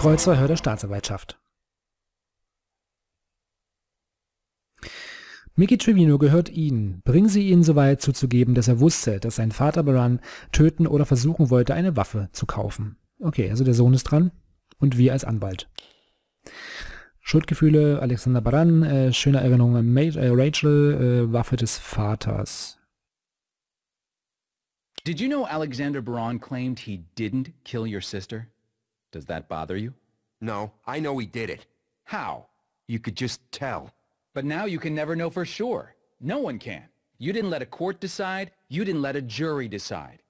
Kreuzverhör der Staatsanwaltschaft. Mickey Trevino gehört Ihnen. Bringen Sie ihn so weit zuzugeben, dass er wusste, dass sein Vater Baran töten oder versuchen wollte, eine Waffe zu kaufen. Okay, also der Sohn ist dran und wir als Anwalt. Schuldgefühle, Alexander Baran, schöne Erinnerungen an Rachel, Waffe des Vaters. Did you know Alexander Baran claimed he didn't kill your sister? Does that bother you? No, I know he did it. How? You could just tell. But now you can never know for sure. No one can. You didn't let a court decide. You didn't let a jury decide.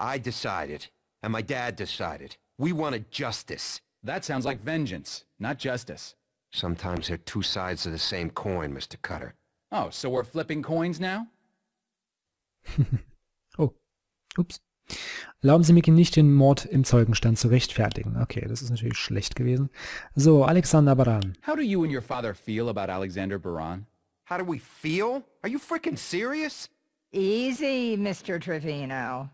I decided, and my dad decided. We wanted justice. That sounds like vengeance, not justice. Sometimes they're two sides of the same coin, Mr. Cutter. Oh, so we're flipping coins now? Oh, ups. Erlauben Sie Mickey nicht, den Mord im Zeugenstand zu rechtfertigen. Okay, das ist natürlich schlecht gewesen. So, Alexander Baran. How do you and your father feel about Alexander Baran? How do we feel? Are you freaking serious? Easy, Mr. Trevino.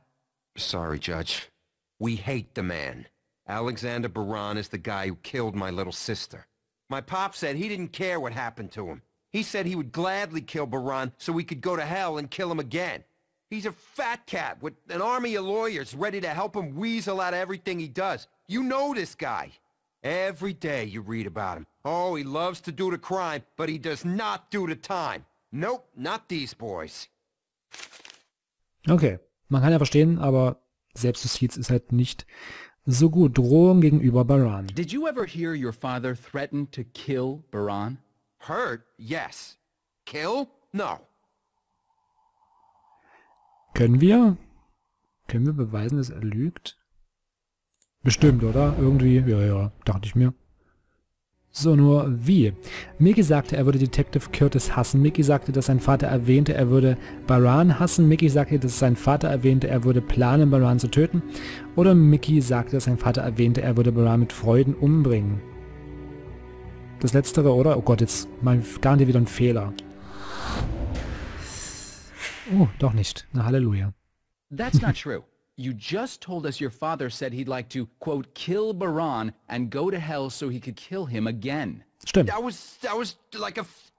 Sorry, Judge. We hate the man. Alexander Baran is the guy who killed my little sister. My pop said he didn't care what happened to him. He said he would gladly kill Baran so we could go to hell and kill him again. He's a fat cat with an army of lawyers ready to help him weasel out of everything he does. You know this guy. Every day you read about him. Oh, he loves to do the crime, but he does not do the time. Nope, not these boys. Okay, man kann ja verstehen, aber Selbstjustiz ist halt nicht so gut. Drohung gegenüber Baran. Did you ever hear your father threaten to kill Baran? Hurt? Yes. Kill? No. Können wir beweisen, dass er lügt? Bestimmt, oder? Irgendwie, ja, dachte ich mir. So, nur wie? Mickey sagte, er würde Detective Curtis hassen. Mickey sagte, dass sein Vater erwähnte, er würde Baran hassen. Mickey sagte, dass sein Vater erwähnte, er würde planen, Baran zu töten. Oder Mickey sagte, dass sein Vater erwähnte, er würde Baran mit Freuden umbringen. Das Letztere, oder? Oh Gott, jetzt mal garantiert wieder ein Fehler. Oh, doch nicht. Na, Halleluja. That's not true. You just told us your father said he'd like to, quote, kill Baran and go to hell so he could kill him again. Stimmt. That was like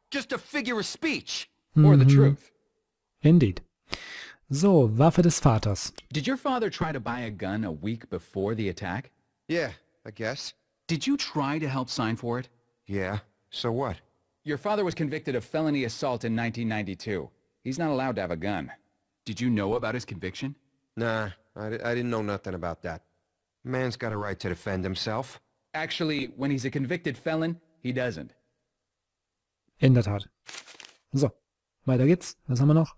just a figure of speech. Or the truth. Indeed. So, Waffe des Vaters. Did your father try to buy a gun a week before the attack? Yeah, I guess. Did you try to help sign for it? Yeah, so what? Your father was convicted of felony assault in 1992. He's not allowed to have a gun. Did you know about his conviction? Nah, I didn't know nothing about that. Man's got a right to defend himself. Actually, when he's a convicted felon, he doesn't. In der Tat. So, weiter geht's. Was haben wir noch?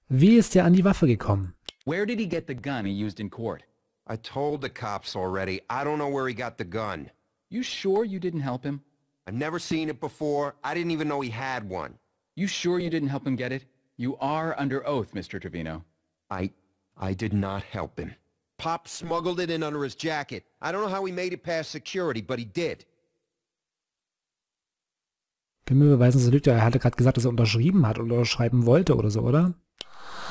Wie ist er an die Waffe gekommen? Where did he get the gun he used in court? I told the cops already. I don't know where he got the gun. You sure you didn't help him? I've never seen it before. I didn't even know he had one. You sure you didn't help him get it? You are under oath, Mr. Trevino. I did not help him. Pop smuggled it in under his jacket. I don't know how he made it past security, but he did. Können wir beweisen, dass er lügt? Er hatte gerade gesagt, dass er unterschrieben hat oder schreiben wollte oder so, oder?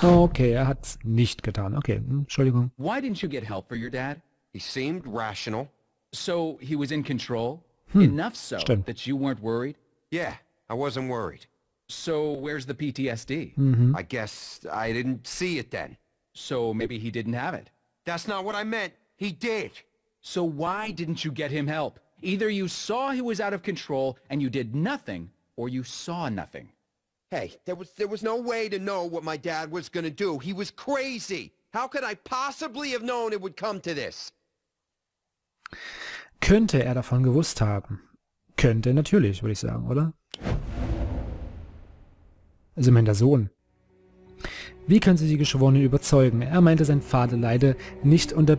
Okay, er hat's nicht getan. Okay, Entschuldigung. Why didn't you get help for your dad? He seemed rational. So he was in control? Enough so Stimmt. that you weren't worried? Yeah, I wasn't worried. So where's the PTSD? I guess I didn't see it then. So maybe he didn't have it. That's not what I meant. He did. So why didn't you get him help? Either you saw he was out of control and you did nothing, or you saw nothing. Hey, there was no way to know what my dad was gonna do. He was crazy. How could I possibly have known it would come to this? Könnte er davon gewusst haben? Könnte natürlich, würde ich sagen, oder? Also ich meine, der Sohn. Wie können Sie die Geschworenen überzeugen? Er meinte, sein Vater leide nicht unter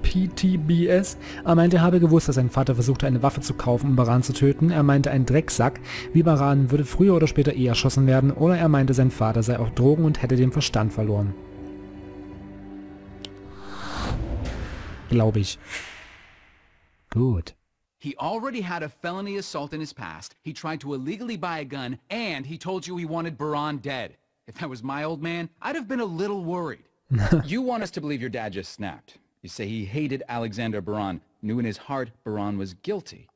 PTBS. Er meinte, er habe gewusst, dass sein Vater versuchte, eine Waffe zu kaufen, um Baran zu töten. Er meinte, ein Drecksack wie Baran würde früher oder später erschossen werden. Oder er meinte, sein Vater sei auch Drogen und hätte den Verstand verloren. Glaube ich. Gut. He already had a felony assault in his past, he tried to illegally buy a gun, and he told you he wanted Baran dead. If that was my old man, I'd have been a little worried. You want us to believe your dad just snapped. You say he hated Alexander Baran, knew in his heart Baran was guilty.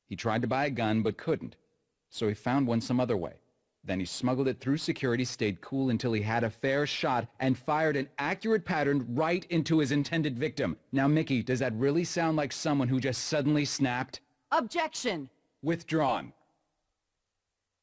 He tried to buy a gun but couldn't, so he found one some other way. Then he smuggled it through security, stayed cool until he had a fair shot, and fired an accurate pattern right into his intended victim. Now, Mickey, does that really sound like someone who just suddenly snapped? Objection! Withdrawn.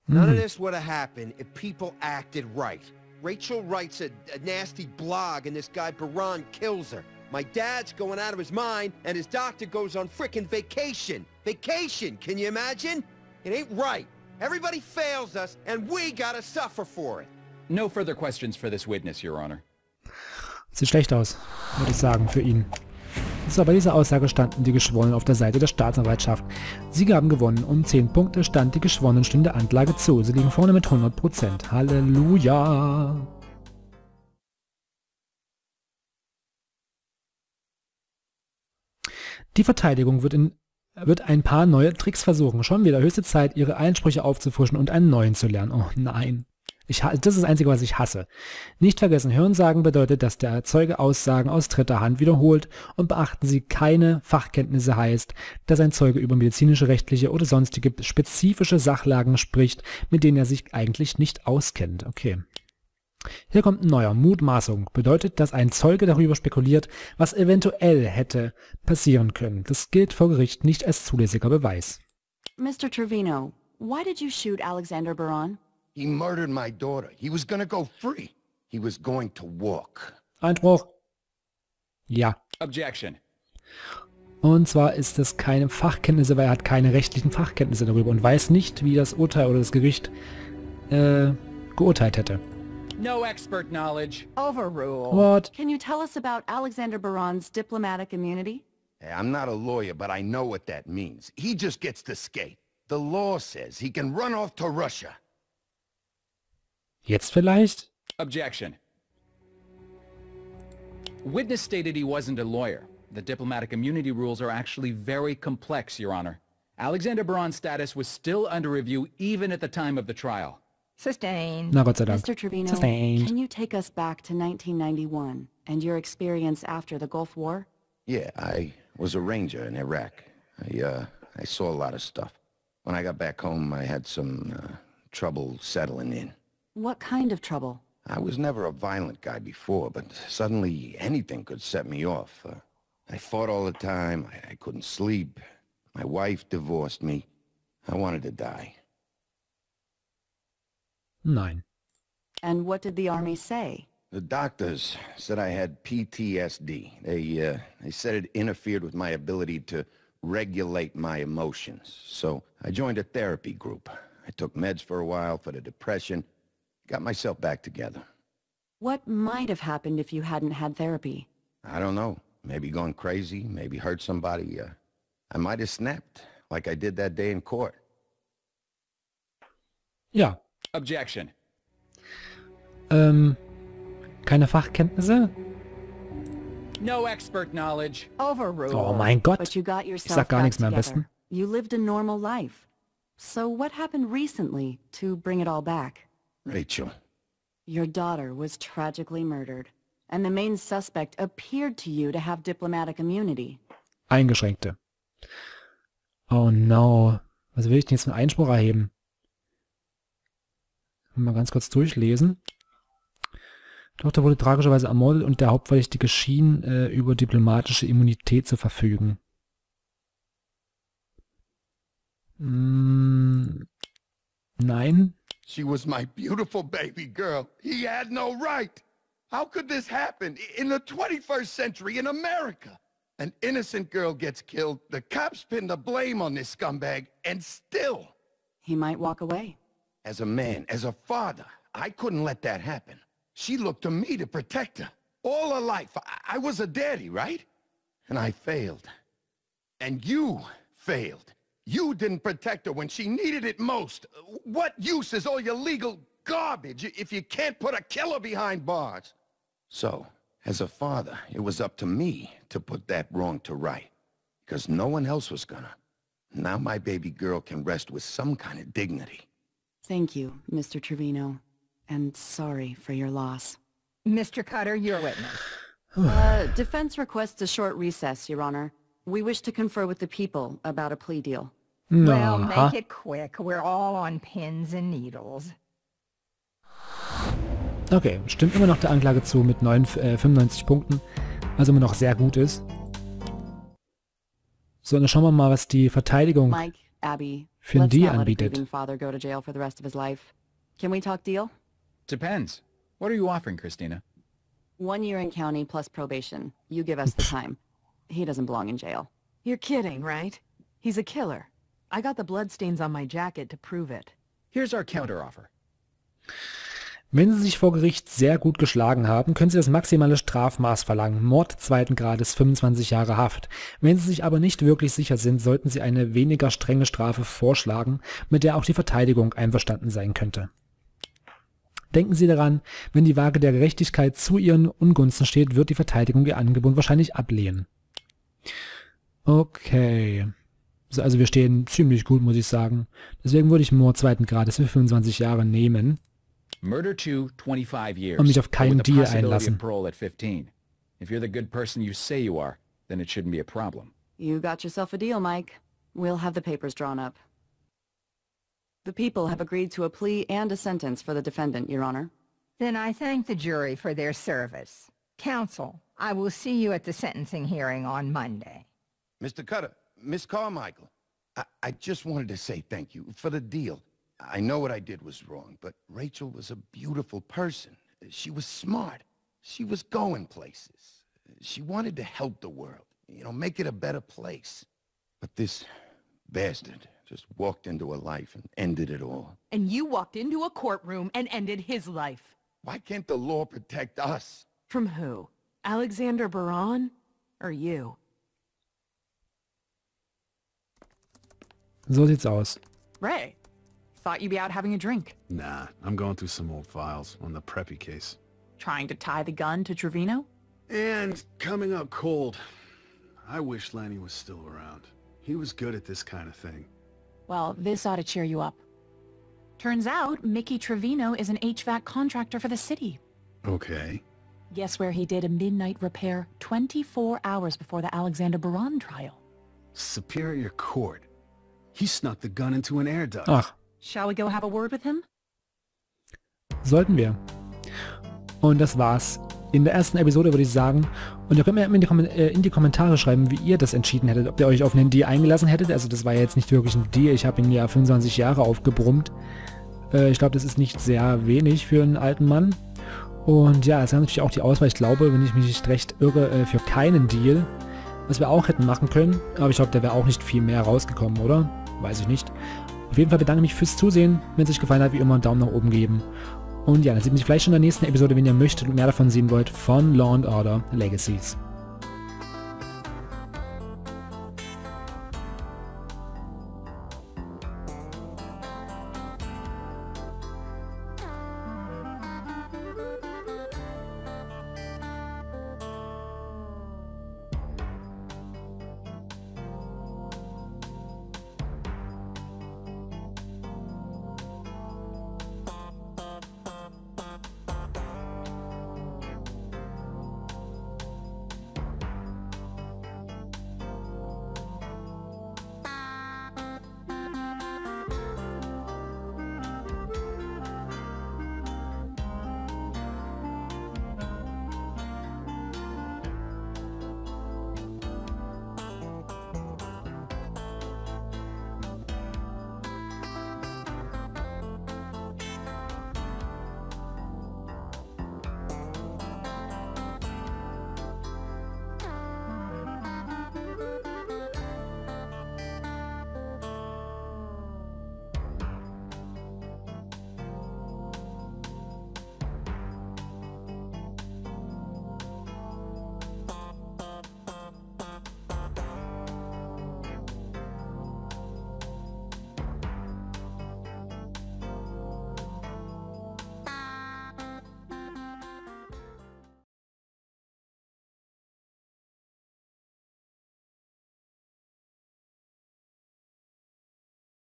None of this would have happened if people acted right. Rachel writes a nasty blog and this guy Baran kills her. My dad's going out of his mind and his doctor goes on frickin' vacation. Vacation, can you imagine? It ain't right. Everybody fails us and we gotta suffer for it. No further questions for this witness, Your Honor. Sieht schlecht aus, würde ich sagen, für ihn. So, bei dieser Aussage standen die Geschworenen auf der Seite der Staatsanwaltschaft. Sie haben gewonnen. Um 10 Punkte stand die Geschworenen stehen der Anklage zu. Sie liegen vorne mit 100%. Halleluja! Die Verteidigung wird ein paar neue Tricks versuchen. Schon wieder höchste Zeit, ihre Einsprüche aufzufrischen und einen neuen zu lernen. Oh nein. Das ist das Einzige, was ich hasse. Nicht vergessen, Hörensagen bedeutet, dass der Zeuge Aussagen aus dritter Hand wiederholt und beachten Sie, keine Fachkenntnisse heißt, dass ein Zeuge über medizinische, rechtliche oder sonstige spezifische Sachlagen spricht, mit denen er sich eigentlich nicht auskennt. Okay. Hier kommt ein neuer. Mutmaßung bedeutet, dass ein Zeuge darüber spekuliert, was eventuell hätte passieren können. Das gilt vor Gericht nicht als zulässiger Beweis. Mr. Trevino, why did you shoot Alexander Baran? He murdered my daughter. He was gonna go free. He was going to walk. Einspruch. Ja. Objection. Und zwar ist das keine Fachkenntnisse, weil er hat keine rechtlichen Fachkenntnisse darüber und weiß nicht, wie das Urteil oder das Gericht geurteilt hätte. No expert knowledge. Overruled. What? Can you tell us about Alexander Baran's diplomatic immunity? Hey, I'm not a lawyer, but I know what that means. He just gets to skate. The law says he can run off to Russia. Jetzt vielleicht? Objection. Witness stated he wasn't a lawyer. The diplomatic immunity rules are actually very complex, Your Honor. Alexander Baran's status was still under review even at the time of the trial. Sustained. Na Gott sei Dank. Mr. Trevino, Sustained. can you take us back to 1991 and your experience after the Gulf War? Yeah, I was a ranger in Iraq. I saw a lot of stuff. When I got back home, I had some trouble settling in. What kind of trouble? I was never a violent guy before, but suddenly anything could set me off. I fought all the time. I couldn't sleep. My wife divorced me. I wanted to die. Nein. And what did the Army say? The doctors said I had PTSD. They said it interfered with my ability to regulate my emotions. So I joined a therapy group. I took meds for a while for the depression. Got myself back together. What might have happened if you hadn't had therapy? I don't know. Maybe gone crazy, maybe hurt somebody. I might have snapped, like I did that day in court. Ja. Objection. Keine Fachkenntnisse? No expert knowledge. Overruled. Oh mein Gott. But you got Ich yourself sag gar back nichts mehr am together. besten. You lived a normal life. So what happened recently to bring it all back? Rachel. Your daughter was tragically murdered, and the main suspect appeared to you to have diplomatic immunity. Eingeschränkte. Oh no. Was will ich denn jetzt für einen Einspruch erheben? Mal ganz kurz durchlesen. Die Tochter wurde tragischerweise ermordet und der Hauptverdächtige schien über diplomatische Immunität zu verfügen. Nein. She was my beautiful baby girl. He had no right. How could this happen in the 21st century in America? An innocent girl gets killed, the cops pin the blame on this scumbag, and still... He might walk away. As a man, as a father, I couldn't let that happen. She looked to me to protect her. All her life, I was a daddy, right? And I failed. And you failed. You didn't protect her when she needed it most. What use is all your legal garbage if you can't put a killer behind bars? So, as a father, it was up to me to put that wrong to right. Because no one else was gonna. Now my baby girl can rest with some kind of dignity. Thank you, Mr. Trevino, and sorry for your loss. Mr. Cutter, your witness. Defense requests a short recess, Your Honor. We wish to confer with the people about a plea deal. Well, Na, make it quick. We're all on pins and needles. okay, stimmt immer noch der Anklage zu mit 95 Punkten, was immer noch sehr gut ist. So, dann schauen wir mal, was die Verteidigung Mike, Abby, für einen let's Deal not let a anbietet. grieving father go to jail for the rest of his life. Can we talk deal? Depends. What are you offering, Christina? 1 year in county plus probation. You give us the time. He doesn't belong in jail. You're kidding, right? He's a killer. I got the bloodstains on my jacket to prove it. Here's our counteroffer. Wenn Sie sich vor Gericht sehr gut geschlagen haben, können Sie das maximale Strafmaß verlangen. Mord 2. Grades, 25 Jahre Haft. Wenn Sie sich aber nicht wirklich sicher sind, sollten Sie eine weniger strenge Strafe vorschlagen, mit der auch die Verteidigung einverstanden sein könnte. Denken Sie daran, wenn die Waage der Gerechtigkeit zu Ihren Ungunsten steht, wird die Verteidigung Ihr Angebot wahrscheinlich ablehnen. Okay. Also wir stehen ziemlich gut, muss ich sagen. Deswegen würde ich Mord 2. Grades für 25 Jahre nehmen. Murder 2, 25 years. Und mich auf keinen with the Deal possibility of einlassen. parole at 15. If you're the good person you say you are, then it shouldn't be a problem. You got yourself a deal, Mike. We'll have the papers drawn up. The people have agreed to a plea and a sentence for the defendant, Your Honor. Then I thank the jury for their service. Counsel, I will see you at the sentencing hearing on Monday. Mr. Cutter, Miss Carmichael, I just wanted to say thank you for the deal. I know what I did was wrong, but Rachel was a beautiful person. She was smart. She was going places. She wanted to help the world, you know, make it a better place. But this bastard just walked into her life and ended it all. And you walked into a courtroom and ended his life. Why can't the law protect us? From who? Alexander Baran? Or you? So sieht's aus. Ray, thought you'd be out having a drink. Nah, I'm going through some old files on the Preppy case. Trying to tie the gun to Trevino? And coming up cold. I wish Lanny was still around. He was good at this kind of thing. Well, this ought to cheer you up. Turns out, Mickey Trevino is an HVAC contractor for the city. Okay. Guess where he did a midnight repair 24 hours before the Alexander Baran trial? Superior Court. He snuck the gun into an air duct. Ach, Shall we go have a word with him? sollten wir. Und das war's. In der ersten Episode würde ich sagen. Und ihr könnt mir in die Kommentare schreiben, wie ihr das entschieden hättet. Ob ihr euch auf einen Deal eingelassen hättet. Also das war ja jetzt nicht wirklich ein Deal. Ich habe ihn ja 25 Jahre aufgebrummt. Ich glaube, das ist nicht sehr wenig für einen alten Mann. Und ja, es ist natürlich auch die Auswahl. Ich glaube, wenn ich mich nicht recht irre, für keinen Deal. Was wir auch hätten machen können. Aber ich glaube, da wäre auch nicht viel mehr rausgekommen, oder? Weiß ich nicht. Auf jeden Fall bedanke ich mich fürs Zusehen. Wenn es euch gefallen hat, wie immer einen Daumen nach oben geben. Und ja, dann sieht man sich vielleicht schon in der nächsten Episode, wenn ihr möchtet und mehr davon sehen wollt, von Law & Order Legacies.